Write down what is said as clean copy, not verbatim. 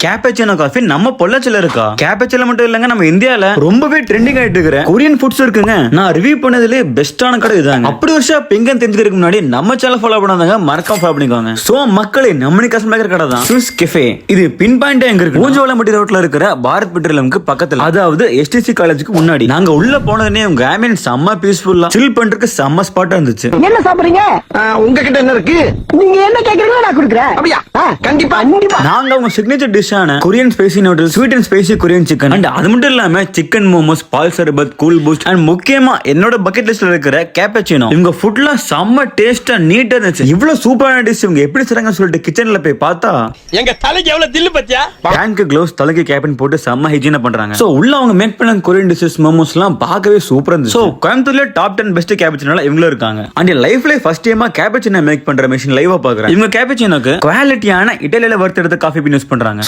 Cappuccino coffee நம்ம பொள்ளாச்சில இருக்கா? கேப்பச்சில மட்டும் இல்லங்க, நம்ம இந்தியால ரொம்பவே ட்ரெண்டிங் ஆயிட்டு இருக்கிற கொரியன் ஃபுட்ஸ் இருக்குங்க. நான் ரிவ்யூ பண்ணதுல பெஸ்டான கடை இதாங்க. அப்படி ஒரு ஷாப் எங்கன்னு தெரிஞ்சுக்கிறதுக்கு முன்னாடி நம்ம சேனல் ஃபாலோ பண்ணாதாங்க, மறக்காம ஃபாலோ பண்ணிக்கோங்க. சோ மக்களே, நம்ம கஸ்டமர் கடை தான் ஸ்விஸ் கெஃபே. இது பின் பாயிண்ட் எங்க இருக்கு? ஊஞ்சோலம்பட்டி ரோட்ல இருக்கிற பாரத் பெட்ரோலியம்க்கு பக்கத்துல, அதாவது எஸ்டிசி காலேஜுக்கு முன்னாடி. நாங்க உள்ள போனதுனே உங்க ஆம்பியன்ஸ் செம்ம பீஸ்ஃபுல்லா சில் பண்றதுக்கு செம்ம ஸ்பாட்டா இருந்துச்சு. என்ன சாப்பிடுறீங்க? உங்ககிட்ட என்ன இருக்கு? நீங்க என்ன கேக்குறீங்களோ நான் கொடுக்குறேன். அப்படியா? கண்டிப்பா கண்டிப்பா. நாங்க உங்க சிக்னேச்சர் டிஷ்ஷான Korean spicy noodles, sweet and spicy Korean chicken, and அது மட்டும் இல்லாம சிக்கன் மோமோஸ், பால் சர்பத், கூல் பூஸ்ட், அண்ட் முக்கியமா என்னோட பக்கெட் லிஸ்ட்ல இருக்கிற கேப்பச்சினோ. இவங்க ஃபுட்ல செம்ம டேஸ்டா நீட்டா இருந்துச்சு. இவ்வளவு சூப்பரான டிஷ் இவங்க எப்படி செய்றாங்கன்னு சொல்லிட்டு கிச்சன்ல போய் பார்த்தா, எங்க தலைக்கு எவ்வளவு தில்லு பத்தியா? ஹேண்ட் க்ளவுஸ், தலைக்கு கேப்டன் போட்டு செம்ம ஹைஜீனா பண்றாங்க. சோ உள்ள அவங்க மேக் பண்ண கொரியன் டிஷஸ், மோமோஸ் எல்லாம் பார்க்கவே சூப்பரா இருந்துச்சு. சோ கோயம்புத்தூர்ல டாப் 10 பெஸ்ட் கேப்பச்சினோல இவங்களும் இருக்காங்க. அண்ட் லைஃப்ல ஃபர்ஸ்ட் டைமா கேப்பச்சினோ மேக் பண்ற மெஷின் லைவா பாக்குறேன். இவங்க கேப்பச்சினோக்கு குவாலிட்டியான இட்டாலியில வறுத்தெடுத்த காஃபி பீன் யூஸ் பண்றாங்க.